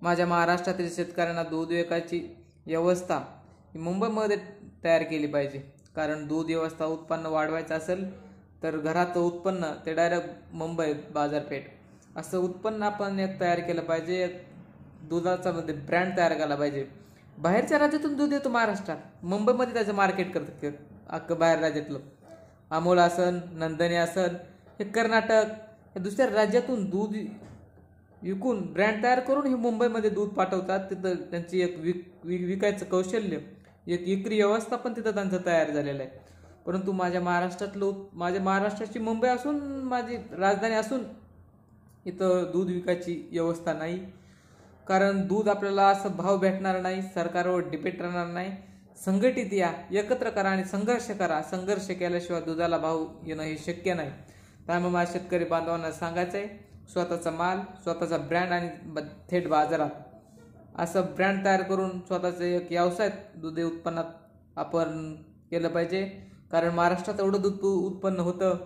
माझ्या महाराष्ट्रातील शेतकऱ्यांना दूध विकायची व्यवस्था ही मुंबईमध्ये तयार केली पाहिजे. कारण दूध व्यवस्था उत्पन्न वाढवायचं असेल तर घरात उत्पन्न ते डायरेक्ट मुंबई बाजारपेठ असं उत्पन्न आपण एक तयार केलं पाहिजे. एक दुधाचा मध्ये ब्रँड तयार केला पाहिजे. बाहेरच्या राज्यातून दूध येतो महाराष्ट्रात, मुंबईमध्ये त्याचं मार्केट करतात अख्खं बाहेर राज्यातलं. अमोल असन, नंदनी असन, हे कर्नाटक हे दुसऱ्या राज्यातून दूध विकून ब्रँड तयार करून हे मुंबईमध्ये दूध पाठवतात. तिथं त्यांची एक विकायचं कौशल्य, एक विक्री व्यवस्था पण तिथं त्यांचं तयार झालेलं आहे. परंतु माझ्या महाराष्ट्राची मुंबई असून, माझी राजधानी असून इथं दूध विकायची व्यवस्था नाही. कारण दूध आपल्याला असं भाव भेटणार नाही, सरकारवर डिपेंड राहणार नाही. संघटित या, एकत्र करा आणि संघर्ष करा. संघर्ष केल्याशिवाय दुधाला भाव येणं हे शक्य नाही. त्यामुळे माझ्या शेतकरी बांधवांना सांगायचं आहे, स्वतःचा माल, स्वतःचा ब्रँड आणि थेट बाजारात असं ब्रँड तयार करून स्वतःचं एक व्यवसाय दूध उत्पन्नात आपण केलं पाहिजे. कारण महाराष्ट्रात एवढं दूध उत्पन्न होतं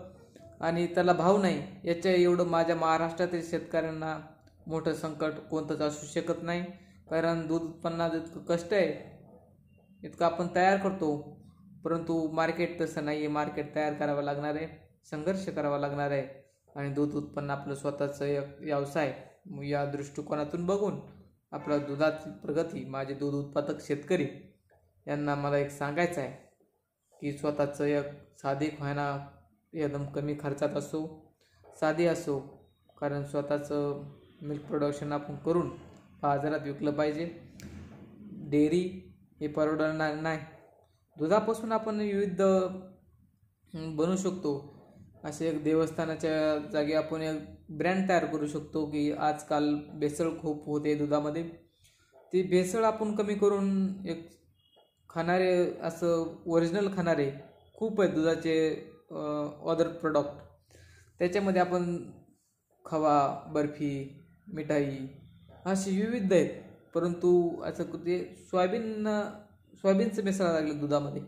आणि त्याला भाव नाही. याच्या एवढं माझ्या महाराष्ट्रातील शेतकऱ्यांना मोठं संकट कोणतंच असू शकत नाही. कारण दूध उत्पन्नात इतकं कष्ट आहे, इतकं आपण तयार करतो, परंतु मार्केट तसं नाही आहे. मार्केट तयार करावं लागणार आहे, संघर्ष करावा लागणार आहे. आणि दूध उत्पन्न आपलं स्वतःचं एक व्यवसाय या दृष्टिकोनातून बघून आपला दुधाची प्रगती, माझे दूध उत्पादक शेतकरी यांना मला एक सांगायचं आहे की स्वतःचं एक साधी व्हायना, एकदम कमी खर्चात असो, साधी असो, कारण स्वतःचं मिल्क प्रोडक्शन आपण करून बाजारात विकलं पाहिजे. डेअरी हे परवडणार नाही. दुधापासून आपण विविध बनवू शकतो. असे एक देवस्थानाच्या जागी आपण एक ब्रँड तयार करू शकतो की आजकाल भेसळ खूप होते दुधामध्ये. ती भेसळ आपण कमी करून एक खाणारे, असं ओरिजिनल खाणारे खूप आहेत दुधाचे अदर प्रोडक्ट. त्याच्यामध्ये आपण खवा, बर्फी, मिठाई असे विविध आहेत. परंतु असं ते सोयाबीनचं मिसळायला लागले दुधामध्ये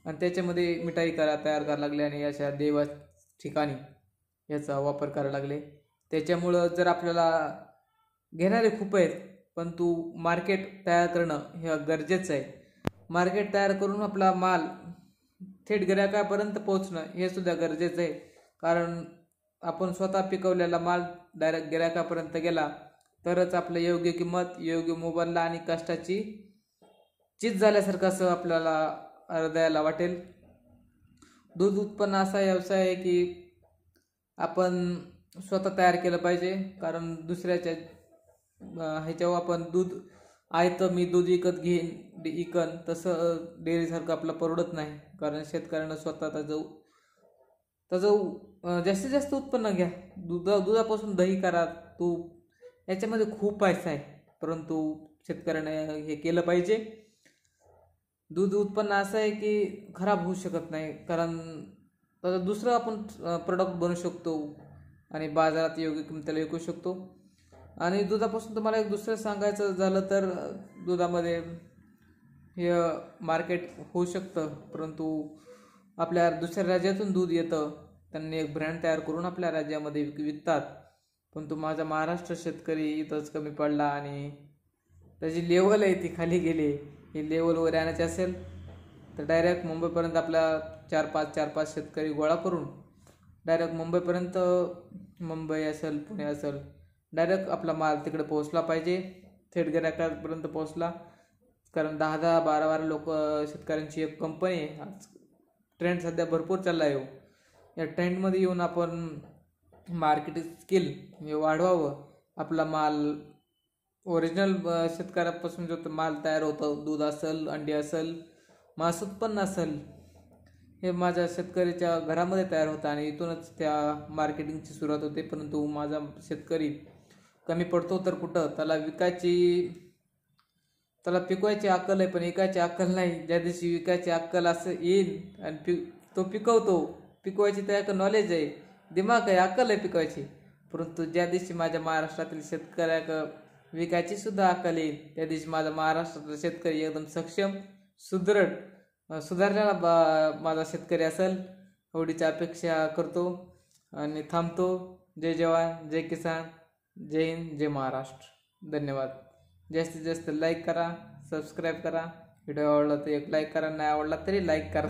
आणि त्याच्यामध्ये मिठाई तयार करायला लागले आणि अशा देवा ठिकाणी याचा वापर करायला लागले. त्याच्यामुळं जर आपल्याला घेणारे खूप आहेत, परंतु मार्केट तयार करणं हे गरजेचं आहे. मार्केट तयार करून आपला माल थेट गिरायकापर्यंत पोहोचणं हे सुद्धा गरजेचं आहे. कारण आपण स्वतः पिकवलेला माल डायरेक्ट गिरायकापर्यंत गेला तरच आपलं योग्य किंमत, योग्य मोबदला आणि कष्टाची चीज झाल्यासारखं असं आपल्याला हृदयाला वाटेल. दूध उत्पन्न असा व्यवसाय आहे की आपण स्वतः तयार केलं पाहिजे. कारण दुसऱ्याच्या ह्याच्यावर आपण दूध आहे तर मी दूध विकन तसं डेअरीसारखं आपलं परवडत नाही. कारण शेतकऱ्यांना स्वतः त्याचं जास्तीत जास्त उत्पन्न घ्या. दुधापासून दही करा, तूप, याच्यामध्ये खूप पैसा आहे. परंतु शेतकऱ्यांना हे केलं पाहिजे. दूध उत्पन्न असं आहे की खराब होऊ शकत नाही. कारण त्याचं दुसरं आपण प्रोडक्ट बनवू शकतो आणि बाजारात योग्य किमतीला विकू शकतो. आणि दुधापासून तुम्हाला एक दुसरं सांगायचं झालं तर दुधामध्ये हे मार्केट होऊ शकतं. परंतु आपल्या दुसऱ्या राज्यातून दूध येतं, त्यांनी एक ब्रँड तयार करून आपल्या राज्यामध्ये विकतात. परंतु माझा महाराष्ट्र शेतकरी इथंच कमी पडला आणि त्याची लेवल आहे ती खाली गेली. ही लेवल वर आणायची असेल तर डायरेक्ट मुंबईपर्यंत आपल्या 4-5 शेतकरी गोळा करून डायरेक्ट मुंबईपर्यंत, मुंबई असेल, पुणे असेल, डायरेक्ट आपला माल तिकडे पोहोचला पाहिजे, थेट गिरायकापर्यंत पोहोचला. कारण 10-10, 12-12 लोक शेतकऱ्यांची एक कंपनी आहे. आज ट्रेंड सध्या भरपूर चालला आहे. या ट्रेंडमध्ये येऊन आपण मार्केटिंग स्किल हे वाढवावं. आपला माल ओरिजिनल शेतकऱ्यापासून जो माल तयार होतो, दूध असेल, अंडी असेल, मांस उत्पन्न असेल, हे माझ्या शेतकऱ्याच्या घरामध्ये तयार होतं आणि इथूनच त्या मार्केटिंगची सुरुवात होते. परंतु माझा शेतकरी कमी पडतो तर कुठं, त्याला पिकवायची अक्कल आहे पण विकायची अक्कल नाही. ज्या दिवशी विकायची अक्कल असं येईल आणि तो पिकवायची त्या नॉलेज आहे, दिमाग आहे, अक्कल आहे पिकवायची. परंतु ज्या दिवशी माझ्या महाराष्ट्रातील शेतकऱ्याला विकायची सुद्धा अक्कल येईल, त्या दिवशी माझा महाराष्ट्रातील शेतकरी एकदम सक्षम, सुधारलेला माझा शेतकरी असेल, एवढीची अपेक्षा करतो आणि थांबतो. जय जवान, जय किसान, जय हिंद, जय महाराष्ट्र. धन्यवाद. जास्तीत जास्त लाईक करा, सबस्क्राईब करा. व्हिडिओ आवडला तर एक लाईक करा, नाही आवडला तरी लाईक करा.